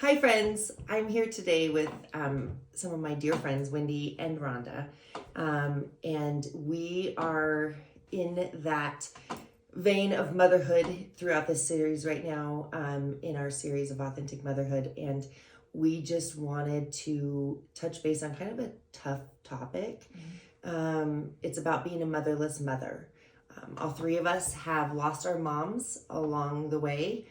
Hi friends, I'm here today with some of my dear friends, Wendy and Rhonda, and we are in that vein of motherhood throughout this series right now, in our series of Authentic Motherhood, and we just wanted to touch base on kind of a tough topic. It's about being a motherless mother. All three of us have lost our moms along the way.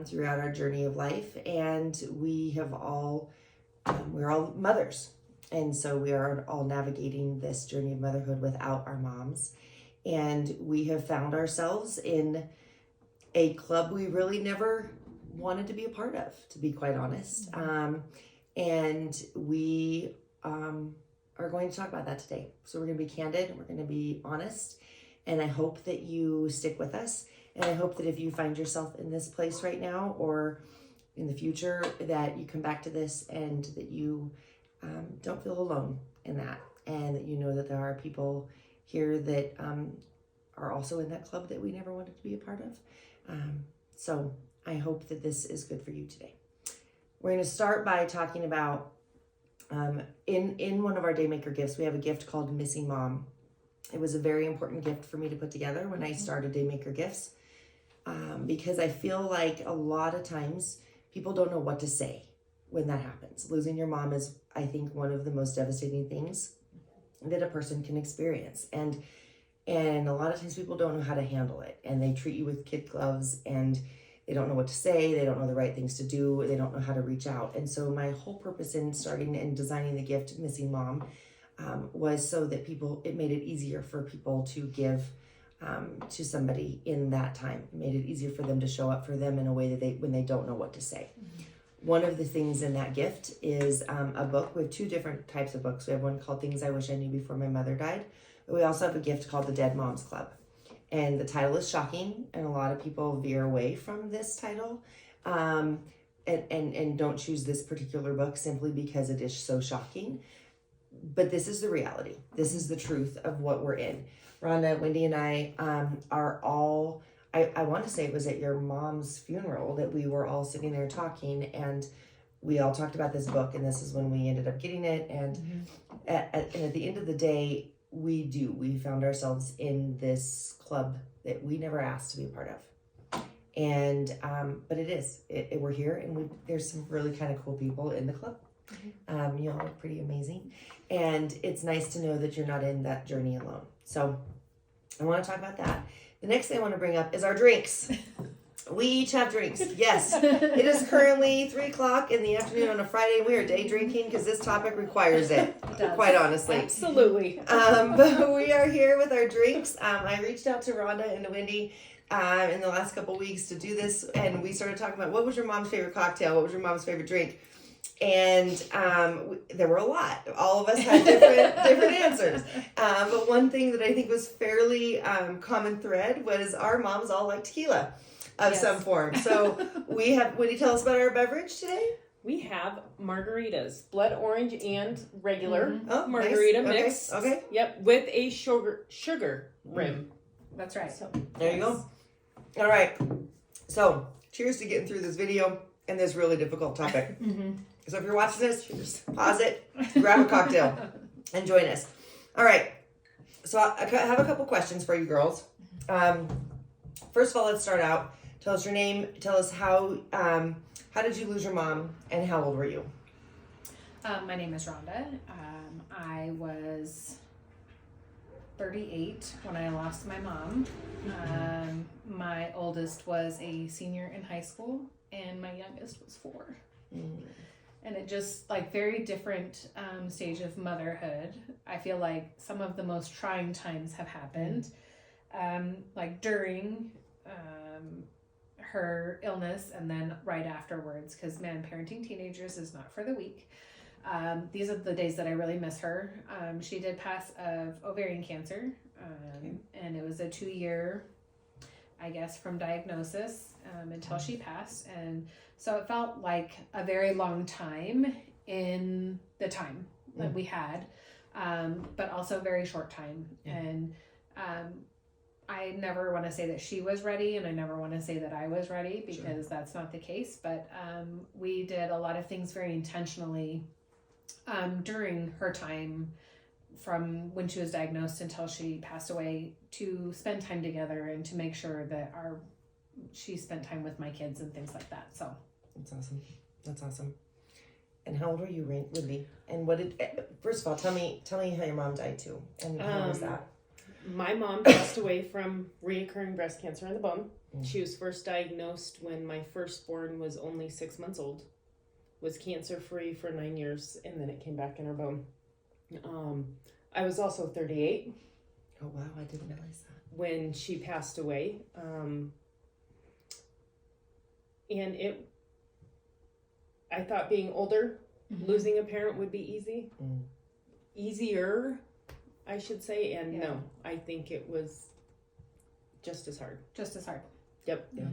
Throughout our journey of life, and we have we're all mothers, and so we are all navigating this journey of motherhood without our moms, and we have found ourselves in a club we really never wanted to be a part of, to be quite honest. And we are going to talk about that today. So we're going to be candid and we're going to be honest, and I hope that you stick with us. And I hope that if you find yourself in this place right now or in the future, that you come back to this and that you don't feel alone in that. And that you know that there are people here that are also in that club that we never wanted to be a part of. So I hope that this is good for you today. We're going to start by talking about, in one of our Daymaker gifts, we have a gift called Missing Mom. It was a very important gift for me to put together when I started Daymaker Gifts. Because I feel like a lot of times people don't know what to say when that happens. Losing your mom is, I think, one of the most devastating things that a person can experience. And a lot of times people don't know how to handle it, and they treat you with kid gloves, and they don't know what to say. They don't know the right things to do. They don't know how to reach out. And so my whole purpose in starting and designing the gift Missing Mom was so that it made it easier for people to give to somebody in that time. It made it easier for them to show up for them in a way that when they don't know what to say. One of the things in that gift is a book. We have two different types of books. We have one called Things I Wish I Knew Before My Mother Died. But we also have a gift called The Dead Moms Club. And the title is shocking, and a lot of people veer away from this title and don't choose this particular book simply because it is so shocking. But this is the reality. This is the truth of what we're in. Rhonda, Wendy, and I are all, I want to say it was at your mom's funeral that we were all sitting there talking, and we all talked about this book, and this is when we ended up getting it. And at the end of the day, we found ourselves in this club that we never asked to be a part of. And, but we're here, and there's some really kind of cool people in the club. You all are pretty amazing, and it's nice to know that you're not in that journey alone. So I want to talk about that. The next thing I want to bring up is our drinks. We each have drinks. Yes, it is currently 3:00 in the afternoon on a Friday, and we are day drinking because this topic requires it. Quite honestly, absolutely. But we are here with our drinks. I reached out to Rhonda and to Wendy in the last couple weeks to do this, and we started talking about what was your mom's favorite cocktail, what was your mom's favorite drink. And there were a lot. All of us had different answers. But one thing that I think was fairly common thread was our moms all like tequila of some form. So would you tell us about our beverage today? We have margaritas, blood orange and regular margarita nice. mix. Okay. Yep, with a sugar rim. That's right. So there you go. All right. So cheers to getting through this video and this really difficult topic. So if you're watching this, pause it, grab a cocktail, and join us. All right. So I have a couple questions for you girls. First of all, let's start out. Tell us your name. Tell us how did you lose your mom, and how old were you? My name is Rhonda. I was 38 when I lost my mom. My oldest was a senior in high school, and my youngest was 4. And it just, very different stage of motherhood. I feel like some of the most trying times have happened. During her illness and then right afterwards, because parenting teenagers is not for the weak. These are the days that I really miss her. She did pass of ovarian cancer, and it was a 2-year, I guess, from diagnosis until she passed. And so it felt like a very long time in the time that we had, but also a very short time. And I never want to say that she was ready, and I never want to say that I was ready, because that's not the case. But we did a lot of things very intentionally during her time, from when she was diagnosed until she passed away, to spend time together and to make sure that she spent time with my kids and things like that. So that's awesome. That's awesome. And how old were you, Wendy? And what did, first of all, tell me how your mom died too, and how was that? My mom passed away from reoccurring breast cancer in the bone. She was first diagnosed when my firstborn was only 6 months old. Was cancer free for 9 years, and then it came back in her bone. I was also 38. Oh wow, I didn't realize that. When she passed away. And I thought being older, losing a parent would be easy. Easier, I should say. And no, I think it was just as hard. Just as hard. Yep. Yeah.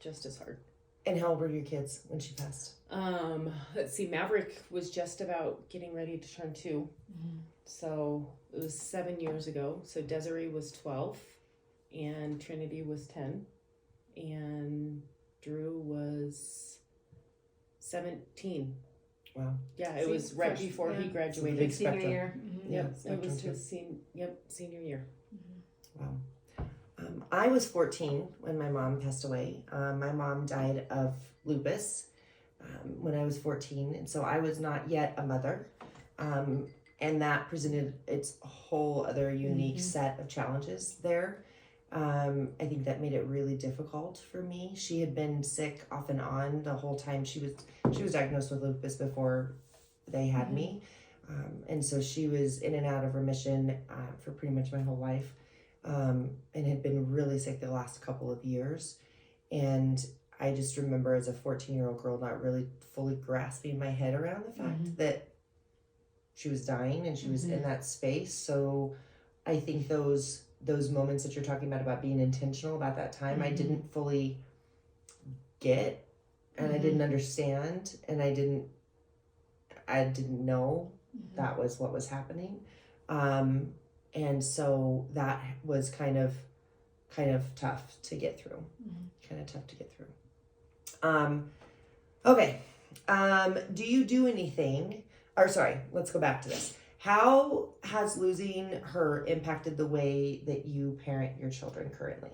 Just as hard. And how old were your kids when she passed? Let's see, Maverick was just about getting ready to turn 2. So it was 7 years ago. So Desiree was 12 and Trinity was 10 and Drew was 17. Wow. Yeah, it was right before he graduated. Big Senior spectrum. year. Yep, it was his senior year. Wow. I was 14 when my mom passed away. My mom died of lupus when I was 14, and so I was not yet a mother. And that presented its whole other unique set of challenges there. I think that made it really difficult for me. She had been sick off and on the whole time. She was diagnosed with lupus before they had me. And so she was in and out of remission for pretty much my whole life. And had been really sick the last couple of years. And I just remember as a 14-year-old girl not really fully grasping my head around the fact that she was dying and she was in that space. So I think those moments that you're talking about being intentional about that time, I didn't fully get, and I didn't understand, and I didn't know that was what was happening. And so that was kind of tough to get through. Okay. Do you do anything, or sorry, let's go back to this. How has losing her impacted the way that you parent your children currently?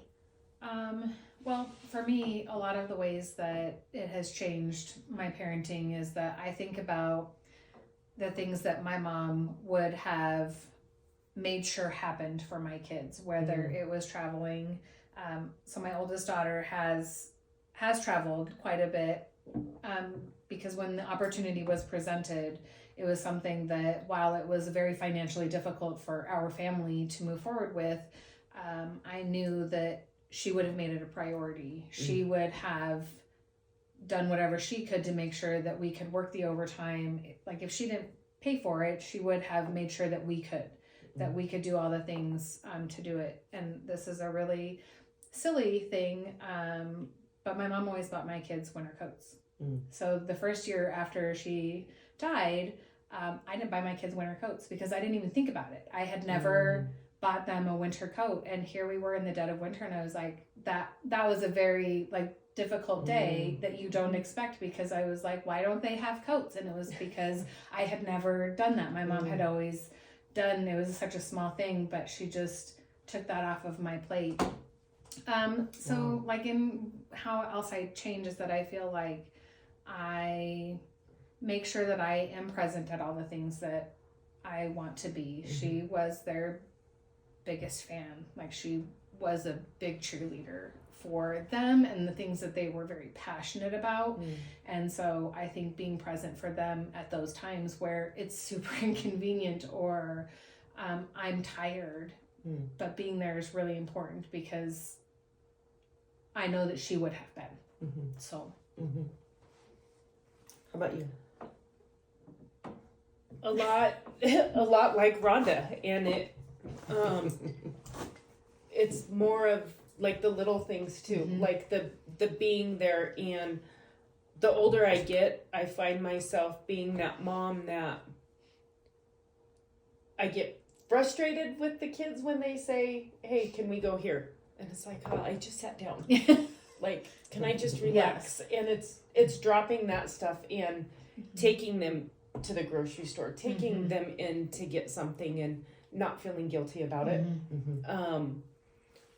Well, for me, a lot of the ways that it has changed my parenting is that I think about the things that my mom would have made sure happened for my kids, whether it was traveling. So my oldest daughter has traveled quite a bit, because when the opportunity was presented, it was something that, while it was very financially difficult for our family to move forward with, I knew that she would have made it a priority. She would have done whatever she could to make sure that we could work the overtime. Like, if she didn't pay for it, she would have made sure that we could do all the things to do it. And this is a really silly thing, but my mom always bought my kids winter coats. So the first year after she died, I didn't buy my kids winter coats because I didn't even think about it. I had never bought them a winter coat, and here we were in the dead of winter, and I was like, that was a very difficult day that you don't expect, because I was like, why don't they have coats? And it was because I had never done that. My mom had always done, it was such a small thing, but she just took that off of my plate. So in how else I change is that I feel like I make sure that I am present at all the things that I want to be. She was their biggest fan. She was a big cheerleader for them and the things that they were very passionate about. And so I think being present for them at those times where it's super inconvenient or I'm tired, but being there is really important, because I know that she would have been. So. How about you? A lot like Rhonda, and it's more of the little things too, the being there. And the older I get, I find myself being that mom that I get frustrated with the kids when they say, "Hey, can we go here?" And it's like, "Oh, I just sat down. Like, can I just relax?" And it's dropping that stuff and taking them to the grocery store, taking them in to get something and not feeling guilty about it.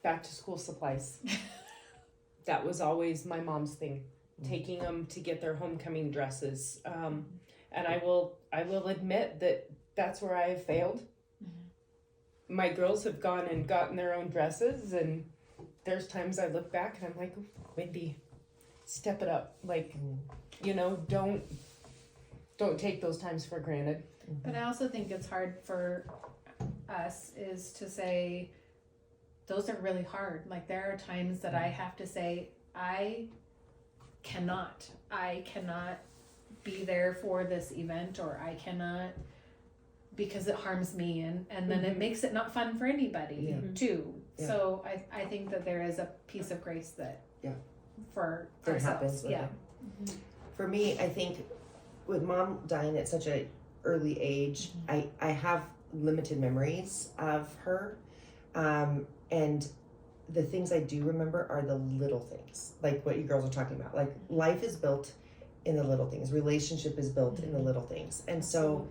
Back to school supplies. That was always my mom's thing, taking them to get their homecoming dresses. And I will admit that that's where I have failed. My girls have gone and gotten their own dresses, and there's times I look back and I'm like, Wendy, step it up. Like, you know, don't take those times for granted. But I also think it's hard for us is to say, those are really hard. Like, there are times that I have to say, I cannot be there for this event, or I cannot, because it harms me, and then it makes it not fun for anybody too. Yeah. So I think that there is a piece of grace that for that ourselves. happens with it. For me, I think with mom dying at such a early age, I have limited memories of her, and the things I do remember are the little things, like what you girls are talking about. Like, life is built in the little things, relationship is built in the little things, and so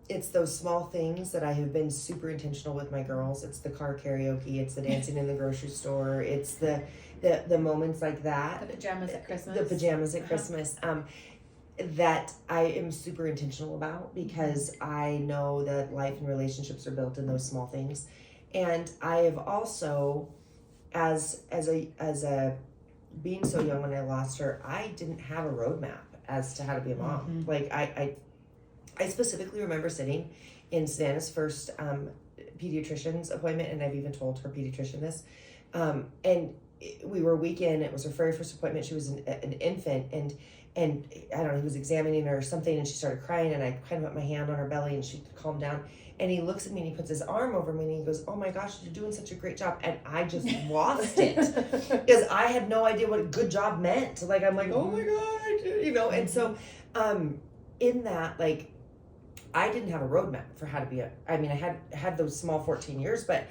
it's those small things that I have been super intentional with my girls. It's the car karaoke, it's the dancing in the grocery store, it's the moments like that, The pajamas at Christmas. That I am super intentional about, because I know that life and relationships are built in those small things. And I have also, as a being so young when I lost her, I didn't have a roadmap as to how to be a mom. Like, I specifically remember sitting in Savannah's first pediatrician's appointment, and I've even told her pediatrician this. And we were a weekend. It was her very first appointment. She was an infant, and I don't know, he was examining her or something, and she started crying, and I kind of put my hand on her belly, and she calmed down. And he looks at me and he puts his arm over me and he goes, "Oh my gosh, you're doing such a great job." And I just lost it, because I had no idea what a good job meant. Like, I'm like, oh my God, you know. And so in that, like, I didn't have a roadmap for how to be I had those small 14 years, but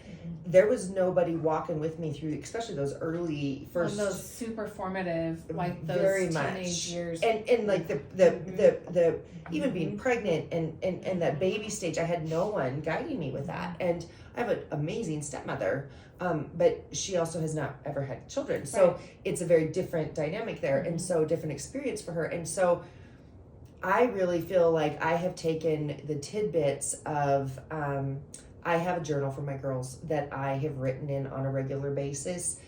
there was nobody walking with me through, especially those early first, those super formative, like those very teenage much years, and like the even being pregnant and that baby stage. I had no one guiding me with that, and I have an amazing stepmother, but she also has not ever had children, so it's a very different dynamic there, and so different experience for her. And so I really feel like I have taken the tidbits of, I have a journal for my girls that I have written in on a regular basis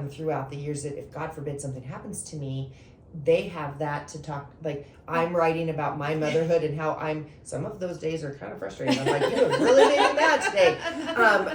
throughout the years, that if God forbid something happens to me, they have that to talk. Like, I'm writing about my motherhood and how some of those days are kind of frustrating. I'm like, you look really making that today.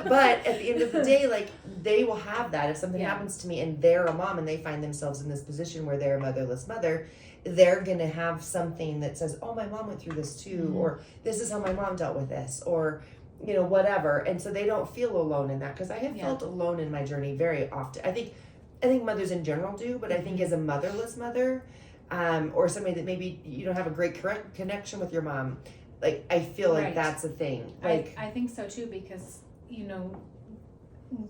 But at the end of the day, like, they will have that. If something happens to me and they're a mom and they find themselves in this position where they're a motherless mother, they're going to have something that says, "Oh, my mom went through this too," or "This is how my mom dealt with this," or, you know, whatever. And so they don't feel alone in that, because I have felt alone in my journey very often. I think mothers in general do, but I think as a motherless mother, or somebody that maybe you don't have a great connection with your mom, like, I feel like that's a thing. Like, I think so too, because, you know,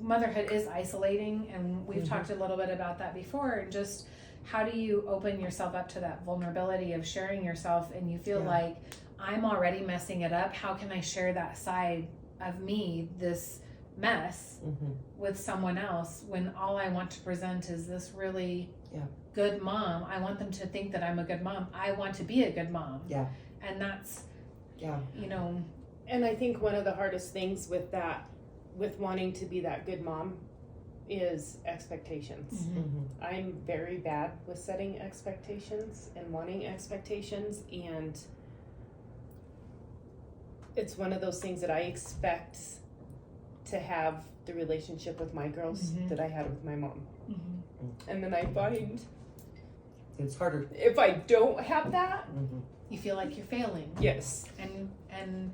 motherhood is isolating, and we've talked a little bit about that before, and just how do you open yourself up to that vulnerability of sharing yourself, and you feel like, I'm already messing it up, how can I share that side of me, this mess, with someone else, when all I want to present is this really good mom. I want them to think that I'm a good mom. I want to be a good mom. And that's you know. And I think one of the hardest things with wanting to be that good mom is expectations. I'm very bad with setting expectations and wanting expectations, and it's one of those things that I expect to have the relationship with my girls that I had with my mom. And then I find it's harder if I don't have that. You feel like you're failing. Yes. And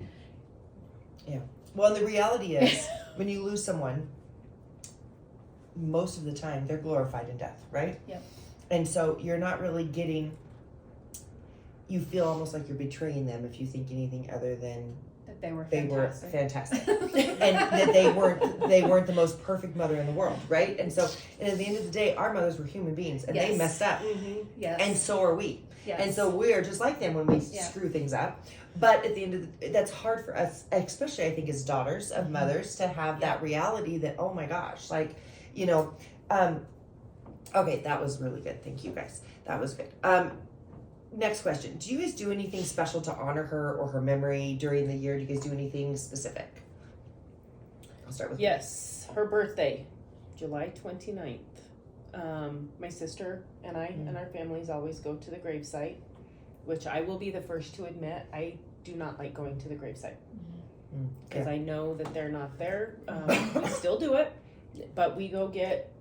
well, and the reality is, when you lose someone, most of the time they're glorified in death, right? And so you're not really getting, you feel almost like you're betraying them if you think anything other than That they were they were fantastic. fantastic. And that they weren't the most perfect mother in the world, right? And so, and at the end of the day, our mothers were human beings, and they Yes. messed up, Yes. and so are we. Yes. And so we are just like them when we Yeah. screw things up. But at the end of that's hard for us, especially I think as daughters of mothers, to have that reality that, oh my gosh, like, you know, okay, that was really good. Thank you guys. That was good. Next question. Do you guys do anything special to honor her or her memory during the year? Do you guys do anything specific? I'll start with Yes, her birthday, July 29th. My sister and I and our families always go to the gravesite, which I will be the first to admit, I do not like going to the gravesite. Because I know that they're not there. I still do it, but we go get,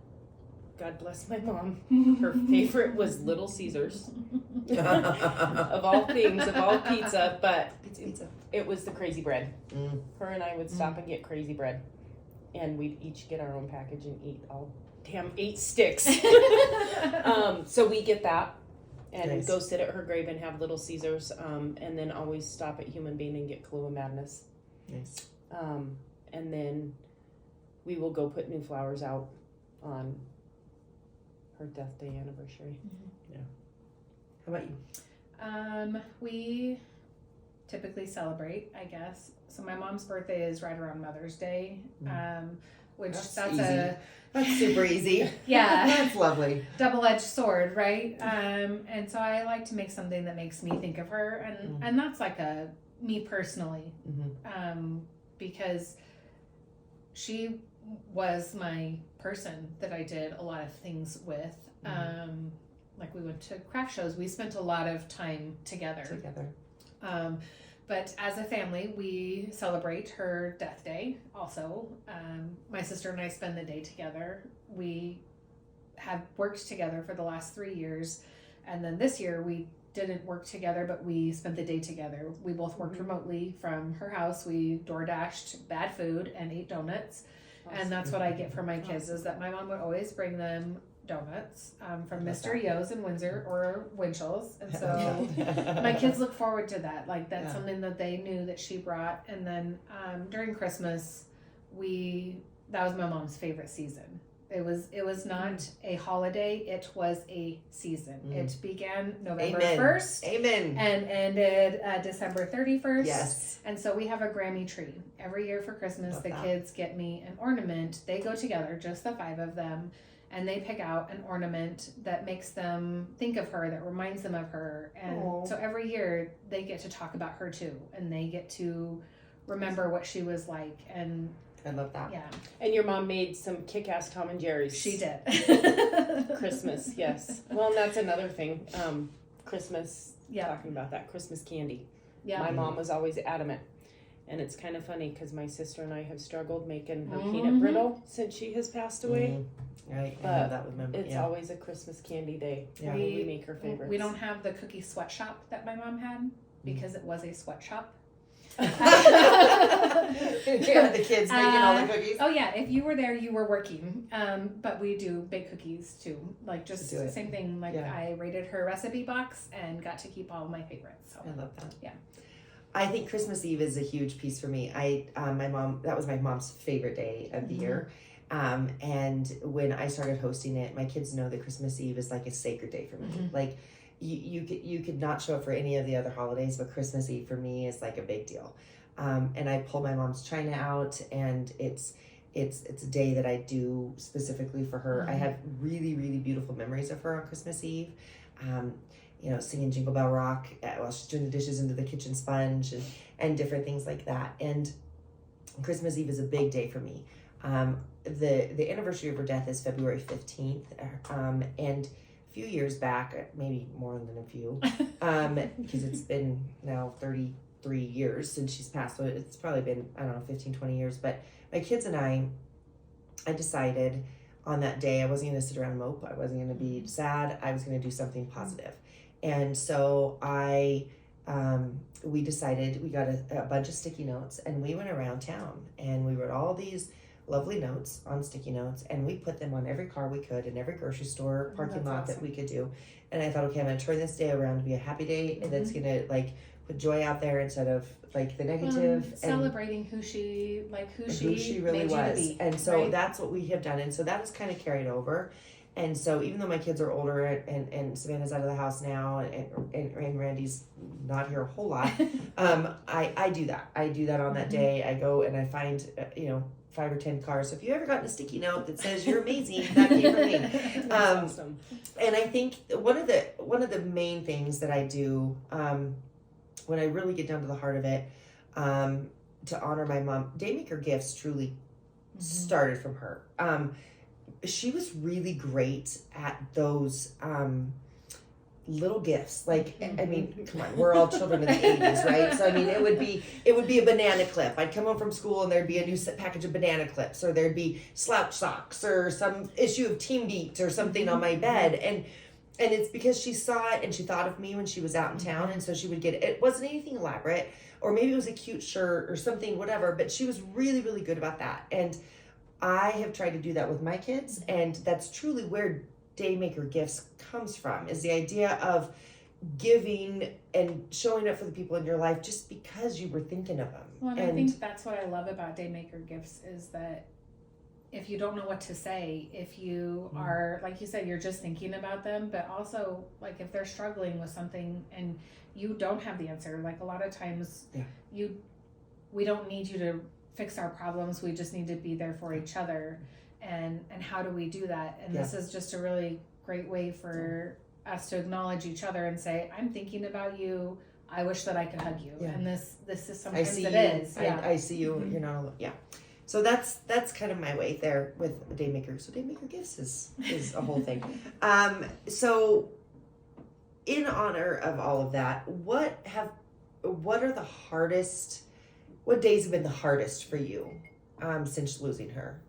God bless my mom, her favorite was Little Caesars. Of all things, of all pizza, but pizza. it was the crazy bread. Mm. Her and I would stop and get crazy bread, and we'd each get our own package and eat all damn 8 sticks. So we get that and Nice. go sit at her grave and have Little Caesars, and then always stop at Human Bean and get Clue of Madness. Nice. And then we will go put new flowers out on her death day anniversary. How about you? We typically celebrate, I guess. So my mom's birthday is right around Mother's Day, which that's easy. That's super easy. Yeah. That's lovely. double-edged sword, right? And so I like to make something that makes me think of her, and that's like a me personally, because she was my person that I did a lot of things with. Like we went to craft shows. We spent a lot of time together. But as a family, we celebrate her death day also. My sister and I spend the day together. We have worked together for the last 3 years. And then this year we didn't work together, but we spent the day together. We both worked remotely from her house. We door dashed bad food and ate donuts. Awesome. And that's what I get from my kids, is that my mom would always bring them donuts from Mr. Yo's in Windsor or Winchell's. And so my kids look forward to that. Like that's something that they knew that she brought. And then during Christmas, that was my mom's favorite season. It was not a holiday, it was a season. It began November 1st. Amen. And ended December 31st. Yes. And so we have a Grammy tree. Every year for Christmas, the kids get me an ornament. They go together, just the 5 of them, and they pick out an ornament that makes them think of her, that reminds them of her. And so every year they get to talk about her too, and they get to remember what she was like. And I love that. yeah. And your mom made some kick-ass Tom and Jerry's. She did. Christmas, yes. Well, and that's another thing. Christmas, Yeah. talking about that, Christmas candy. Yeah. My mom was always adamant. And it's kind of funny because my sister and I have struggled making her peanut brittle since she has passed away. Right. I But love that with memory. It's always a Christmas candy day. Yeah. We make her favorites. We don't have the cookie sweatshop that my mom had because it was a sweatshop. The kids making all the cookies. Oh yeah, if you were there, you were working. But we do bake cookies too. Like just Do it. same thing. Like Yeah. I rated her recipe box and got to keep all my favorites. So I love that. Yeah. I think Christmas Eve is a huge piece for me. My mom, that was my mom's favorite day of the year. And when I started hosting it, my kids know that Christmas Eve is like a sacred day for me. Like you could not show up for any of the other holidays, but Christmas Eve for me is like a big deal. And I pull my mom's china out, and it's a day that I do specifically for her. I have really, really beautiful memories of her on Christmas Eve. Singing Jingle Bell Rock while she's doing the dishes into the kitchen sponge and different things like that. And Christmas Eve is a big day for me. The anniversary of her death is February 15th. And a few years back, maybe more than a few, because it's been now 33 years since she's passed. So it's probably been, 15, 20 years. But my kids and I decided on that day I wasn't going to sit around and mope. I wasn't going to be sad. I was going to do something positive. And so we decided, we got a bunch of sticky notes, and we went around town and we wrote all these lovely notes on sticky notes, and we put them on every car we could in every grocery store parking That's lot awesome. that we could do. And I thought, okay, I'm gonna turn this day around to be a happy day, and that's gonna like put joy out there instead of like the negative. And celebrating who she really made was. you to be. And so right? that's what we have done. And so that was kind of carried over. And so even though my kids are older and Savannah's out of the house now and Randy's not here a whole lot, I do that. I do that on that day. I go and I find, 5 or 10 cars. So if you ever gotten a sticky note that says you're amazing, that came from me. That's awesome. And I think one of the main things that I do when I really get down to the heart of it, to honor my mom, Daymaker Gifts truly started from her. She was really great at those little gifts. Like, I mean, come on, we're all children of the 80s, right? So I mean, it would be a banana clip. I'd come home from school and there'd be a new package of banana clips, or there'd be slouch socks, or some issue of Team Beat or something on my bed. And it's because she saw it and she thought of me when she was out in town, and so she would get it. It wasn't anything elaborate, or maybe it was a cute shirt or something, whatever, but she was really, really good about that. And I have tried to do that with my kids, and that's truly where Daymaker Gifts comes from, is the idea of giving and showing up for the people in your life just because you were thinking of them. Well, and I think that's what I love about Daymaker Gifts, is that if you don't know what to say, if you are, like you said, you're just thinking about them, but also like if they're struggling with something and you don't have the answer, like a lot of times we don't need you to fix our problems, we just need to be there for each other. And how do we do that? And this is just a really great way for us to acknowledge each other and say, I'm thinking about you, I wish that I could hug you. And this is sometimes it is. I see you. You're not alone. So that's kind of my way there with Daymaker. So Daymaker Gifts is a whole thing. So in honor of all of that, what days have been the hardest for you since losing her?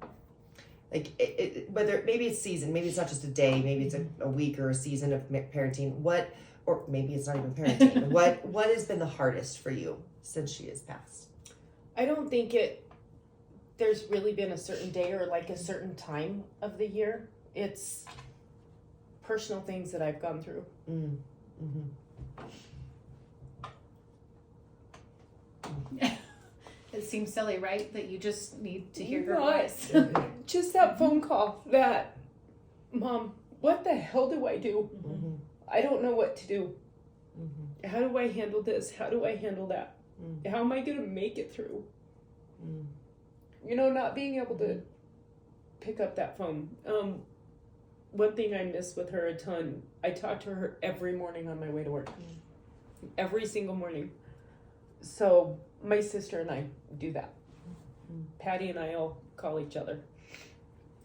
Like whether maybe it's season, maybe it's not just a day, maybe it's a week or a season of parenting. Or maybe it's not even parenting. What has been the hardest for you since she has passed? I don't think there's really been a certain day or like a certain time of the year. It's personal things that I've gone through. It seems silly, right? That you just need to hear her Right. voice. Just that phone call that, Mom, what the hell do I do? I don't know what to do. How do I handle this? How do I handle that? How am I going to make it through? Not being able to pick up that phone. One thing I miss with her a ton, I talk to her every morning on my way to work. Every single morning. So my sister and I do that. Patty and I all call each other.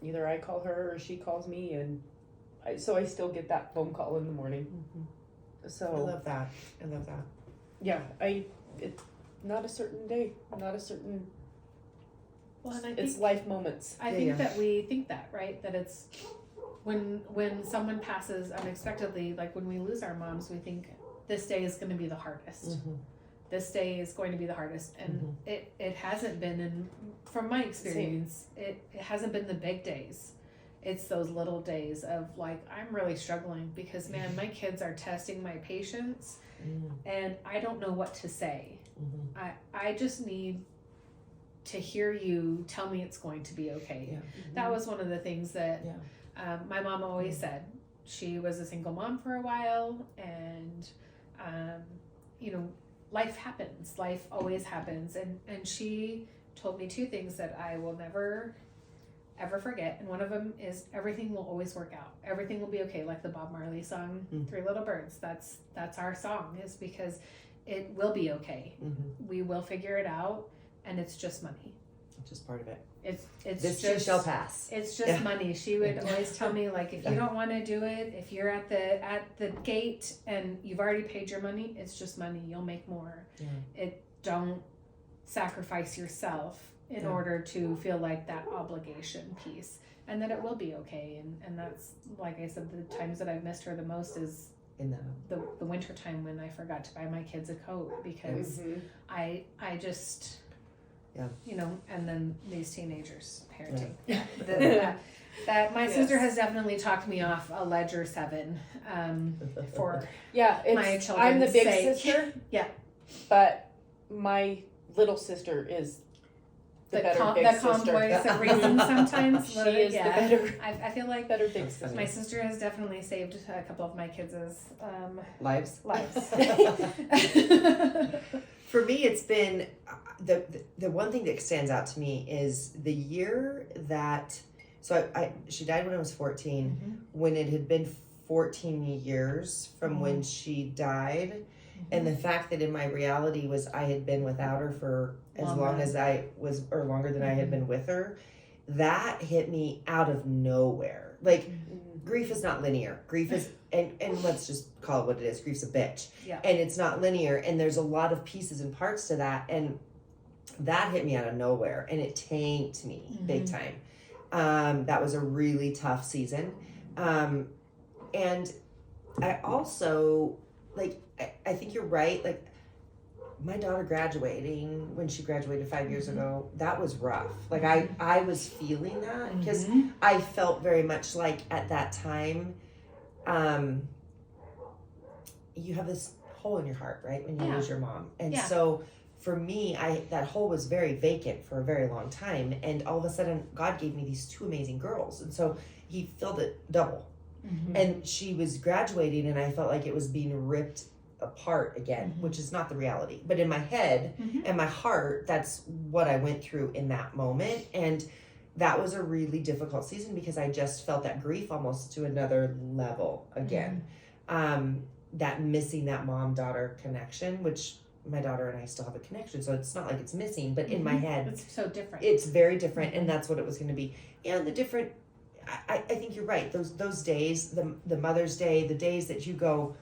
Either I call her or she calls me, and so I still get that phone call in the morning. So I love that. Yeah, it's not a certain day, not a certain. Well, and I it's think, life moments. I think that we think that, right? That it's when someone passes unexpectedly, like when we lose our moms, we think this day is going to be the hardest. This day is going to be the hardest, and it hasn't been. And from my experience, it hasn't been the big days. It's those little days of like, I'm really struggling because man, my kids are testing my patience, and I don't know what to say. I just need to hear you tell me it's going to be okay. That was one of the things that my mom always said. She was a single mom for a while, and life happens. Life always happens. And she told me 2 things that I will never, ever forget. And one of them is everything will always work out. Everything will be okay. Like the Bob Marley song, 3 Little Birds. That's our song, is because it will be okay. We will figure it out. And it's just money. It's just part of it. It's this just, too shall pass. It's just money. She would always tell me, like, if you don't want to do it, if you're at the gate and you've already paid your money, it's just money. You'll make more. Don't sacrifice yourself in order to feel like that obligation piece, and that it will be okay. And that's, like I said, the times that I've missed her the most is in the winter time when I forgot to buy my kids a coat because I just Yeah. You know, and then these teenagers parenting. Yeah. That my Yes. sister has definitely talked me off a ledge or 7 for Yeah, my it's, children's I'm the big sake. sister. Yeah. But my little sister is the better big the sister. calm voice of reason sometimes. She is the better, I feel like better big sister. my sister has definitely saved a couple of my kids' Lives. lives. For me, it's been the one thing that stands out to me is the year that, so she died when I was 14. Mm-hmm. When it had been 14 years from Mm-hmm. when she died, and the fact that in my reality was I had been without her for as long as I was, or longer than I had been with her, that hit me out of nowhere. Like, grief is not linear. Grief is, and let's just call it what it is. Grief's a bitch. Yeah. And it's not linear, and there's a lot of pieces and parts to that, and that hit me out of nowhere, and it tanked me big time. That was a really tough season. And I also, like, I think you're right. Like, my daughter graduating, when she graduated 5 years ago, that was rough. Like, I was feeling that because I felt very much like at that time, you have this hole in your heart, right? When you lose your mom. And so for me, that hole was very vacant for a very long time. And all of a sudden, God gave me these 2 amazing girls. And so he filled it double. And she was graduating, and I felt like it was being ripped apart again, which is not the reality. But in my head and my heart, that's what I went through in that moment. And that was a really difficult season because I just felt that grief almost to another level again. That missing that mom-daughter connection, which my daughter and I still have a connection, so it's not like it's missing, but in my head, it's so different. It's very different, and that's what it was going to be. And the different, I think you're right. Those days, the Mother's Day, the days that you go,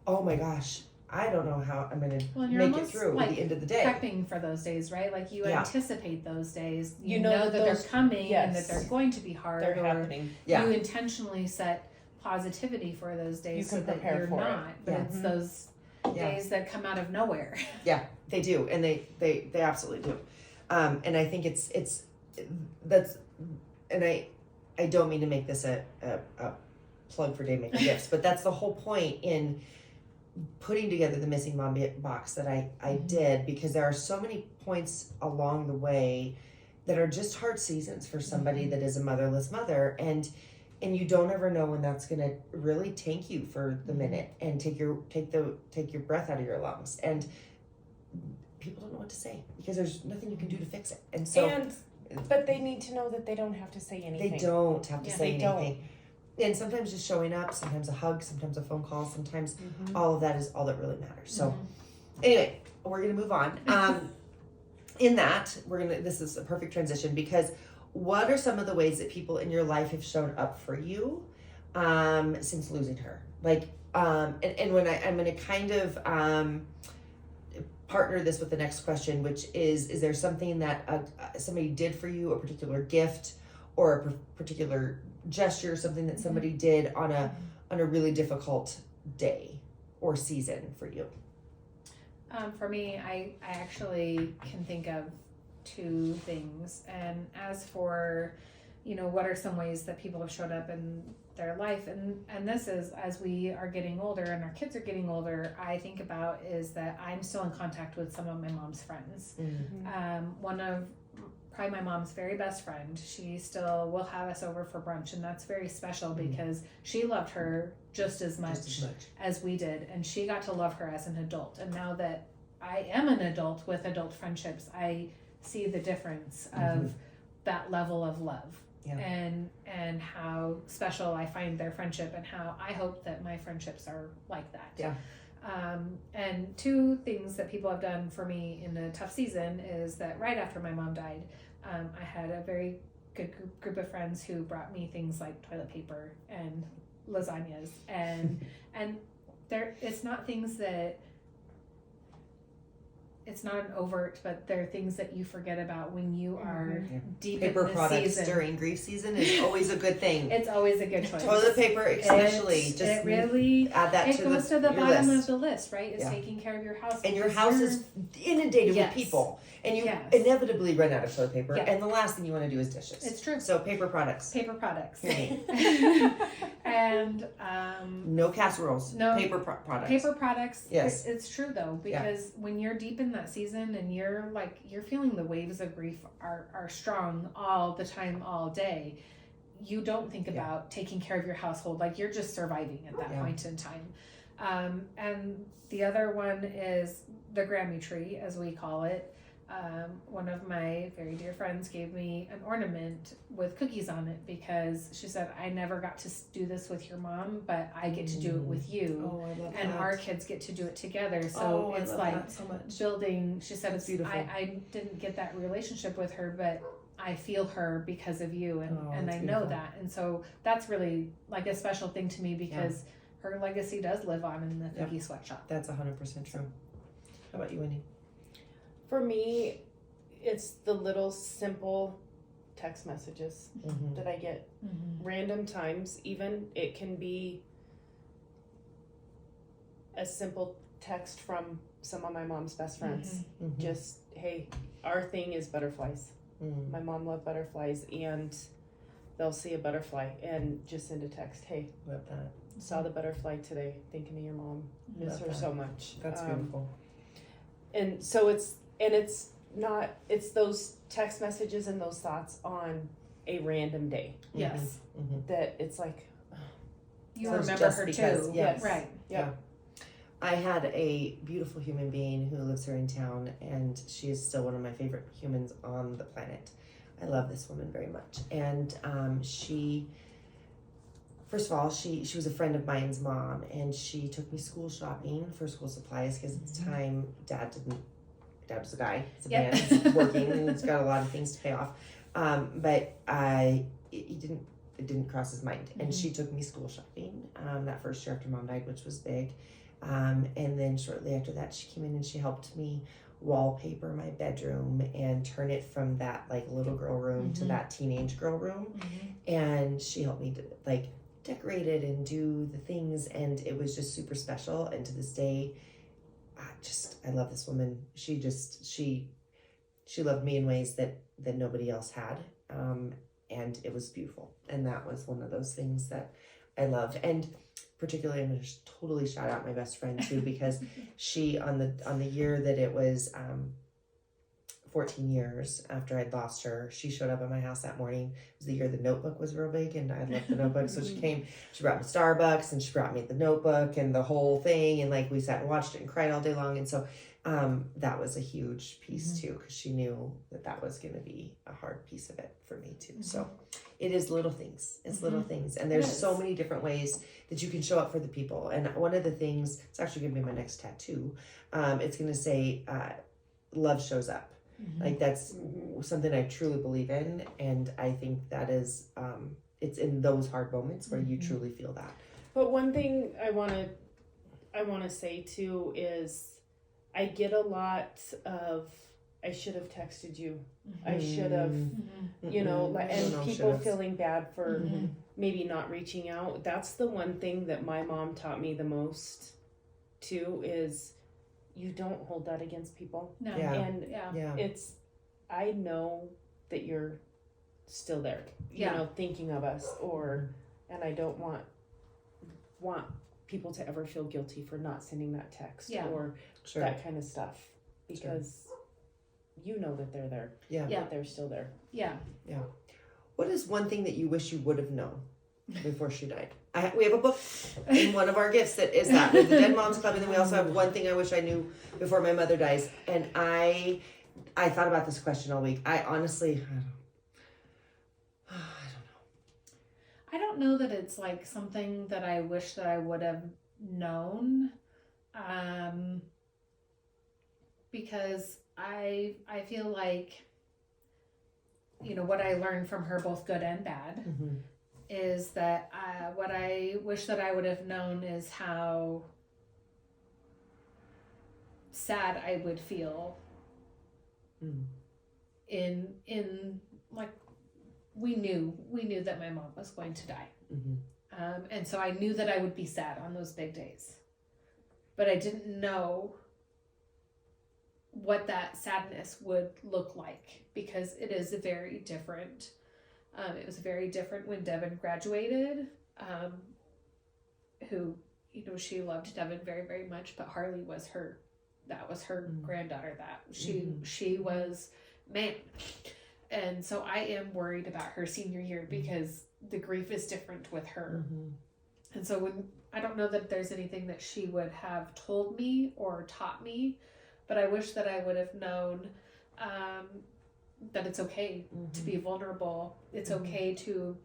oh my gosh, I don't know how I'm going to make it through at the end of the day. Prepping for those days, right? Like you anticipate those days. You know that those, they're coming and that they're going to be hard. They're happening. Yeah. You intentionally set positivity for those days You can so that prepare you're for not. it. But it's those days that come out of nowhere. Yeah, they do, and they absolutely do. And I think that's and I don't mean to make this a plug for Day Making Gifts, but that's the whole point in putting together the Missing Mom box that I did, because there are so many points along the way that are just hard seasons for somebody that is a motherless mother, and you don't ever know when that's going to really tank you for the minute and take your breath out of your lungs, and people don't know what to say because there's nothing you can do to fix it. And so but they need to know that they don't have to say anything. they don't have to say they anything. And sometimes just showing up, sometimes a hug, sometimes a phone call, sometimes all of that is all that really matters. So anyway, we're going to move on. In that, this is a perfect transition, because what are some of the ways that people in your life have shown up for you since losing her? Like, and when I'm going to kind of partner this with the next question, which is there something that somebody did for you, a particular gift or a particular gesture, something that somebody did on a really difficult day or season for you? For me, I actually can think of 2 things. And as for, what are some ways that people have showed up in their life, and this is as we are getting older and our kids are getting older, I think about is that I'm still in contact with some of my mom's friends. One of probably my mom's very best friend, she still will have us over for brunch, and that's very special because she loved her just as much as we did, and she got to love her as an adult. And now that I am an adult with adult friendships, I see the difference of that level of love and how special I find their friendship, and how I hope that my friendships are like that. And 2 things that people have done for me in a tough season is that right after my mom died, I had a very good group of friends who brought me things like toilet paper and lasagnas, and it's not things that it's not an overt, but there are things that you forget about when you are deep Paper in this products season. during grief season is always a good thing. It's always a good choice. Toilet paper, especially. It really add that it to goes to the your bottom list. of the list, right? Is taking care of your house. And your house is inundated with people, and you inevitably run out of toilet paper. Yeah. And the last thing you want to do is dishes. It's true. So paper products. Paper products. And no casseroles. No paper products. Paper products. Yes, it's true though, because when you're deep in that season and you're feeling the waves of grief are strong all the time, all day. You don't think about taking care of your household, like you're just surviving at that point in time. And the other one is the Grammy tree, as we call it. One of my very dear friends gave me an ornament with cookies on it because she said, I never got to do this with your mom, but I get to do it with you. Oh, I love and that. our kids get to do it together. So it's like so much. building, she said, it's beautiful. I didn't get that relationship with her, but I feel her because of you, and I know that. And so that's really like a special thing to me because her legacy does live on in the cookie sweatshop. That's 100% true. How about you, Wendy? For me, it's the little simple text messages that I get random times. Even it can be a simple text from some of my mom's best friends. Just, hey, our thing is butterflies. My mom loved butterflies, and they'll see a butterfly and just send a text. Hey, love that. Saw the butterfly today. Thinking of your mom. Miss her so much. That's beautiful. And so it's those text messages and those thoughts on a random day. Yes. That it's like, you remember her too. Yes. Right. Yeah. I had a beautiful human being who lives here in town, and she is still one of my favorite humans on the planet. I love this woman very much. And she, first of all, she was a friend of mine's mom, and she took me school shopping for school supplies because at the time, Dad was a guy. He's a man. He's working, and he's got a lot of things to pay off. But it didn't cross his mind. And she took me school shopping that first year after Mom died, which was big. And then shortly after that, she came in and she helped me wallpaper my bedroom and turn it from that like little girl room to that teenage girl room. And she helped me to decorate it and do the things, and it was just super special. And to this day, I love this woman. She loved me in ways that nobody else had. And it was beautiful. And that was one of those things that I love. And particularly, I'm going to totally shout out my best friend too, because she, on the year that it was 14 years after I'd lost her, she showed up at my house that morning. It was the year the Notebook was real big, and I loved the Notebook. So she came, she brought me Starbucks, and she brought me the Notebook and the whole thing. And we sat and watched it and cried all day long. And so that was a huge piece too, because she knew that was going to be a hard piece of it for me too. So it is little things. It's little things. And there's so many different ways that you can show up for the people. And one of the things, it's actually going to be my next tattoo. It's going to say, love shows up. That's something I truly believe in. And I think that is, it's in those hard moments where you truly feel that. But one thing I want to say too is I get a lot of, I should have texted you. I should have, and people feeling bad for maybe not reaching out. That's the one thing that my mom taught me the most too, is you don't hold that against people. No. Yeah. And it's, I know that you're still there, you know, thinking of us, and I don't want people to ever feel guilty for not sending that text or that kind of stuff, because you know that they're there. That they're still there. Yeah. What is one thing that you wish you would have known before she died? We have a book in one of our gifts that is that. We have the Dead Moms Club, and then we also have one thing I wish I knew before my mother dies. And I thought about this question all week. I honestly, I don't know that it's something that I wish that I would have known, because I feel like, what I learned from her, both good and bad, is that what I wish that I would have known is how sad I would feel in like, we knew that my mom was going to die. And so I knew that I would be sad on those big days, but I didn't know what that sadness would look like, because it is very different. It was very different when Devin graduated, who, you know, she loved Devin very, very much, but Harley was her granddaughter, that she was, man. And so I am worried about her senior year, because the grief is different with her. And so I don't know that there's anything that she would have told me or taught me, but I wish that I would have known that it's okay to be vulnerable. It's okay to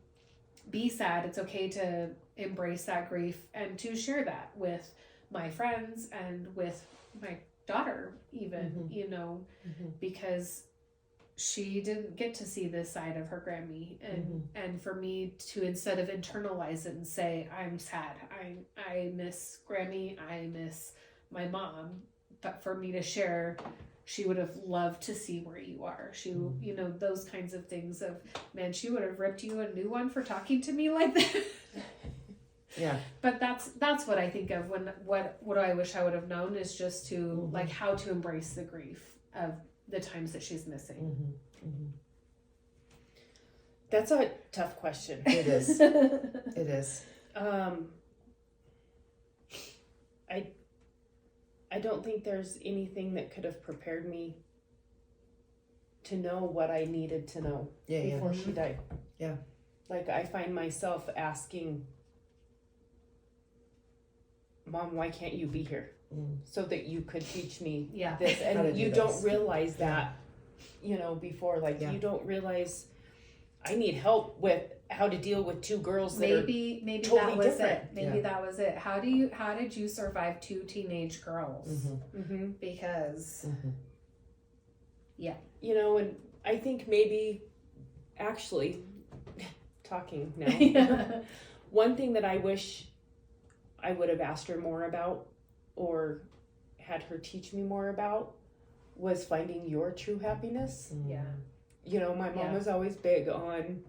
be sad. It's okay to embrace that grief and to share that with my friends and with my daughter even, you know, because she didn't get to see this side of her Grammy, and for me to, instead of internalize it and say, I'm sad, I miss Grammy, I miss my mom, but for me to share, she would have loved to see where you are. She, you know, those kinds of things of, man, she would have ripped you a new one for talking to me like that. Yeah. But that's what I think of when, what do I wish I would have known, is just to like how to embrace the grief of the times that she's missing. That's a tough question. It is. It is. I don't think there's anything that could have prepared me to know what I needed to know before she died. Yeah. Like, I find myself asking, Mom, why can't you be here? So that you could teach me this. And you don't realize that, you know, before, like, you don't realize I need help with how to deal with two girls that maybe totally that was different. it. Maybe that was it. How did you survive two teenage girls? Because you know, and I think maybe actually talking now, one thing that I wish I would have asked her more about, or had her teach me more about, was finding your true happiness. You know, my mom was always big on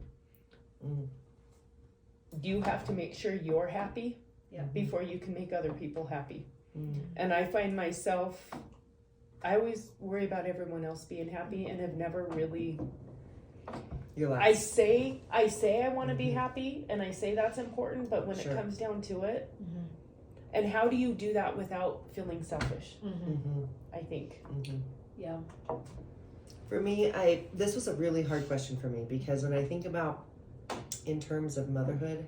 you have to make sure you're happy before you can make other people happy. And I find myself, I always worry about everyone else being happy and have never really, I say I want to be happy, and I say that's important, but when it comes down to it, and how do you do that without feeling selfish? I think. Yeah. For me, this was a really hard question for me, because when I think about in terms of motherhood,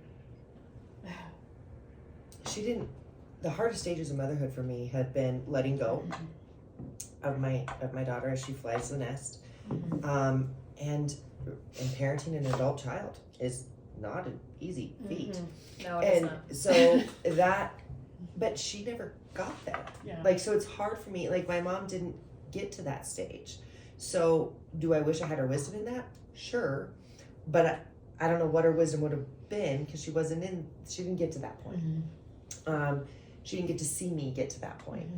the hardest stages of motherhood for me had been letting go of my daughter as she flies the nest. And parenting an adult child is not an easy feat. No, it is not. So but she never got there. Like, so it's hard for me. Like, my mom didn't get to that stage. So do I wish I had her wisdom in that? Sure. But I don't know what her wisdom would have been, because she didn't get to that point. She didn't get to see me get to that point.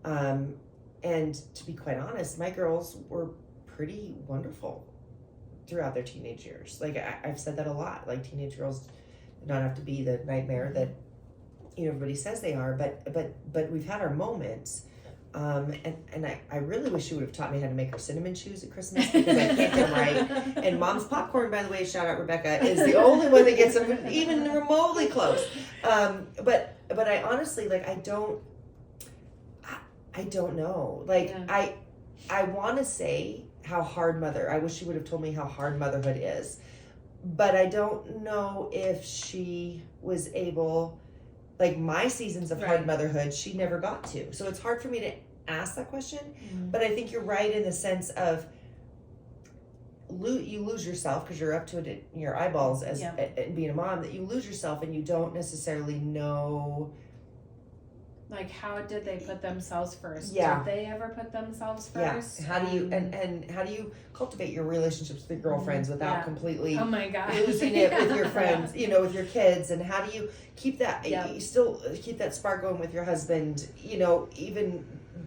And to be quite honest, my girls were pretty wonderful throughout their teenage years. Like, I've said that a lot. Like, teenage girls do not have to be the nightmare that, you know, everybody says they are, but we've had our moments. And I really wish she would have taught me how to make her cinnamon shoes at Christmas, because I can't get them right. And Mom's popcorn, by the way, shout out Rebecca, is the only one that gets them even remotely close. But I honestly, like, I don't know. Like, I want to say how hard I wish she would have told me how hard motherhood is, but I don't know if she was able, like, my seasons of hard motherhood, she never got to. So it's hard for me to ask that question, but I think you're right in the sense of you lose yourself, because you're up to it in your eyeballs as being a mom, that you lose yourself and you don't necessarily know, like, how did they put themselves first? Yeah. Did they ever put themselves first? Yeah. How do you and how do you cultivate your relationships with your girlfriends without completely losing it with your friends, you know, with your kids? And how do you keep that you still keep that spark going with your husband, you know, even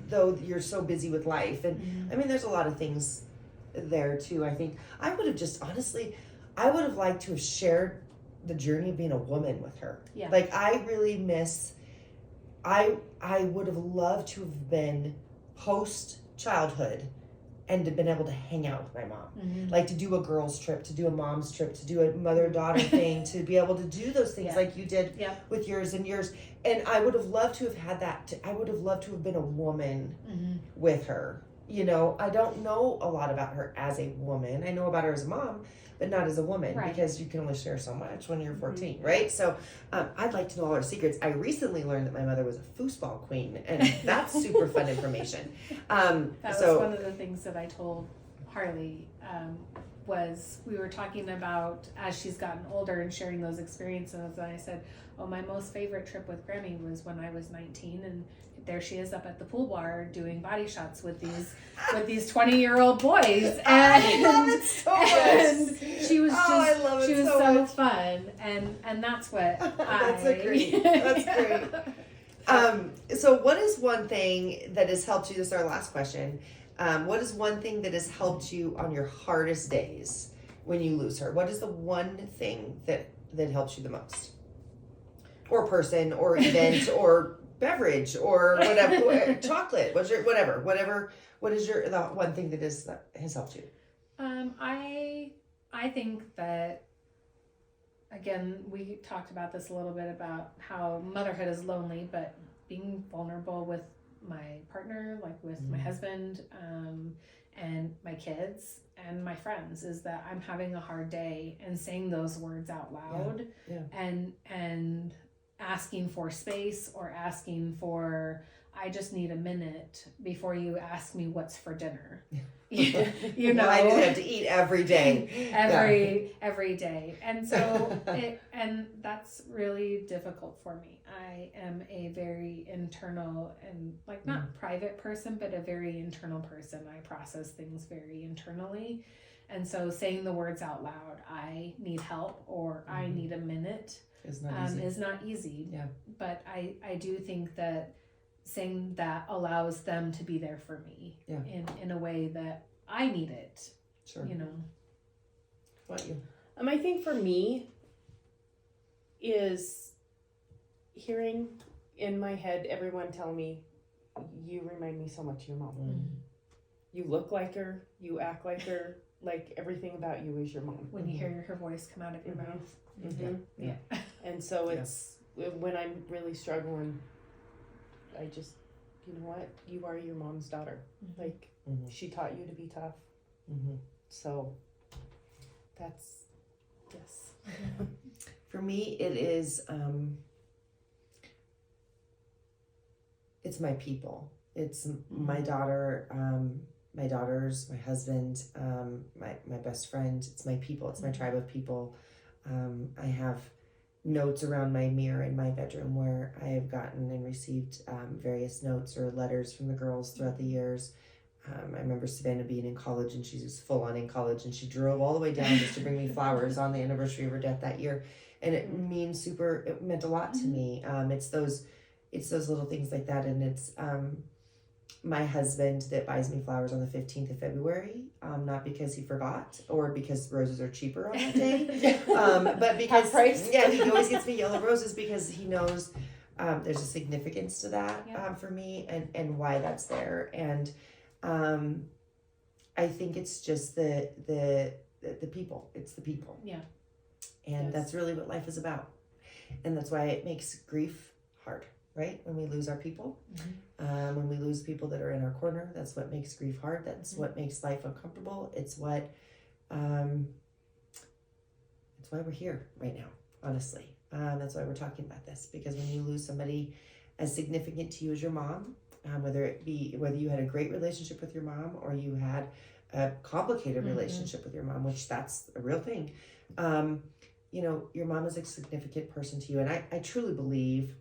though you're so busy with life? And I mean, there's a lot of things there too. I think I would have just honestly, I would have liked to have shared the journey of being a woman with her. Yeah. Like I really miss. I would have loved to have been post childhood and to been able to hang out with my mom. Mm-hmm. Like to do a girls trip, to do a mom's trip, to do a mother-daughter thing, to be able to do those things like you did with yours and yours. And I would have loved to have had that. I would have loved to have been a woman with her. You know, I don't know a lot about her as a woman. I know about her as a mom, but not as a woman because you can only share so much when you're 14, right? So I'd like to know all her secrets. I recently learned that my mother was a foosball queen, and that's super fun information. That was one of the things that I told Harley was we were talking about as she's gotten older and sharing those experiences, and I said, oh, my most favorite trip with Grammy was when I was 19, and there she is up at the pool bar doing body shots with these 20-year-old boys, and I love it so much. And she was just I love it she was so so much. fun, and that's what That's great. So what is one thing that has helped you? This is our last question. What is one thing that has helped you on your hardest days when you lose her? What is the one thing that helps you the most? Or person, or event, or beverage, or whatever, chocolate, what is the one thing that has helped you? I think that, again, we talked about this a little bit about how motherhood is lonely, but being vulnerable with my partner, like with my husband, and my kids and my friends, is that I'm having a hard day, and saying those words out loud and asking for space, or asking for, I just need a minute before you ask me what's for dinner. You know, I just have to eat every day. Every day. And so and that's really difficult for me. I am a very internal and not private person, but a very internal person. I process things very internally. And so saying the words out loud, I need help, or I need a minute, is not easy. Yeah. But I do think that saying that allows them to be there for me in a way that I need it. Sure. You know. What about you? I think for me is hearing in my head everyone tell me, you remind me so much of your mom. Mm-hmm. You look like her, you act like her, like everything about you is your mom. When you hear her voice come out of your mouth. Mm-hmm. Yeah. And so it's when I'm really struggling, I just, you know what, you are your mom's daughter. Like she taught you to be tough. So that's For me, it is it's my people. It's my daughter, my daughters, my husband, my best friend. It's my people. It's my tribe of people. I have notes around my mirror in my bedroom where I have gotten and received various notes or letters from the girls throughout the years. I remember Savannah being in college, and she was full on in college, and she drove all the way down just to bring me flowers on the anniversary of her death that year. And it meant a lot to me. It's those little things like that. And it's my husband that buys me flowers on the 15th of February, not because he forgot or because roses are cheaper on that day, but because he always gets me yellow roses because he knows there's a significance to that for me and why that's there. And I think it's just the people. It's the people. Yeah. And that's really what life is about. And that's why it makes grief hard, right? When we lose our people, when we lose people that are in our corner, that's what makes grief hard. That's what makes life uncomfortable. It's what, it's why we're here right now, honestly. That's why we're talking about this, because when you lose somebody as significant to you as your mom, whether you had a great relationship with your mom or you had a complicated relationship with your mom, which that's a real thing, your mom is a significant person to you. And I truly believe,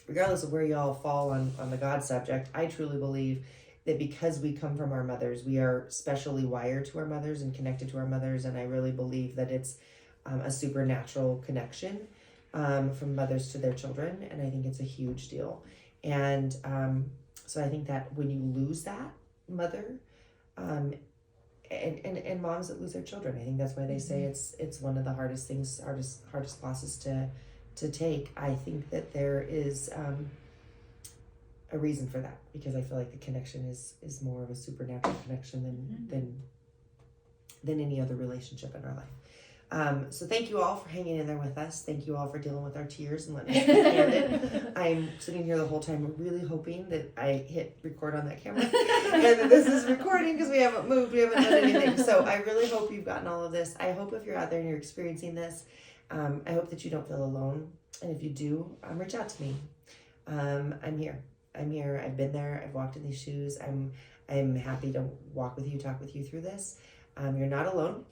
regardless of where you all fall on the God subject, I truly believe that because we come from our mothers, we are specially wired to our mothers and connected to our mothers. And I really believe that it's a supernatural connection from mothers to their children. And I think it's a huge deal. And so I think that when you lose that mother, and moms that lose their children. I think that's why they say it's one of the hardest things, hardest classes to take. I think that there is a reason for that, because I feel like the connection is more of a supernatural connection than any other relationship in our life. So thank you all for hanging in there with us. Thank you all for dealing with our tears and letting us be candid. I'm sitting here the whole time really hoping that I hit record on that camera and that this is recording, because we haven't moved, we haven't done anything. So I really hope you've gotten all of this. I hope if you're out there and you're experiencing this, I hope that you don't feel alone. And if you do, reach out to me. I'm here. I've been there. I've walked in these shoes. I'm happy to walk with you, talk with you through this. You're not alone.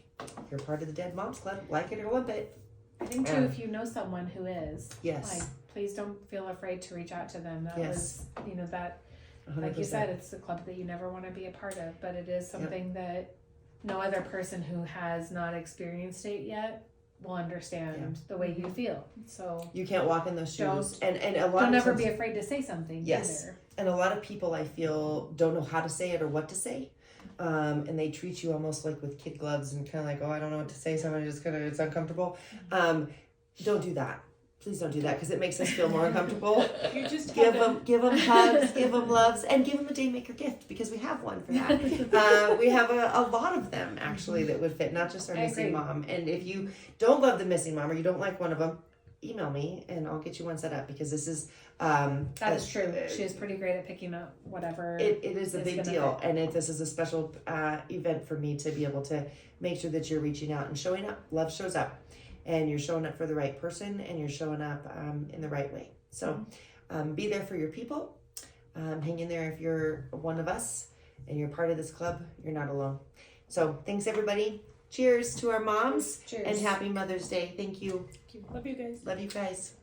You're part of the Dead Moms Club. Like it or lump it. I think too, if you know someone who is, yes, like, please don't feel afraid to reach out to them. That was, that, 100%. like you said, it's a club that you never want to be a part of, but it is something that no other person who has not experienced it yet will understand the way you feel. So you can't walk in those shoes, and a lot don't of never times, be afraid to say something. Yes, either. And a lot of people, I feel, don't know how to say it or what to say, and they treat you almost like with kid gloves and kind of like, oh, I don't know what to say, so I'm just gonna, it's uncomfortable. Don't do that. Please don't do that, because it makes us feel more uncomfortable. You just give them hugs, give them loves, and give them a Daymaker gift, because we have one for that. We have a lot of them actually that would fit, not just our missing mom. And if you don't love the missing mom or you don't like one of them, email me and I'll get you one set up, because this is that is true. She is pretty great at picking up whatever. It is a big deal, and this is a special event for me to be able to make sure that you're reaching out and showing up. Love shows up. And you're showing up for the right person, and you're showing up in the right way. So be there for your people. Hang in there if you're one of us and you're part of this club. You're not alone. So thanks, everybody. Cheers to our moms. Cheers. And happy Mother's Day. Thank you. Love you guys. Love you guys.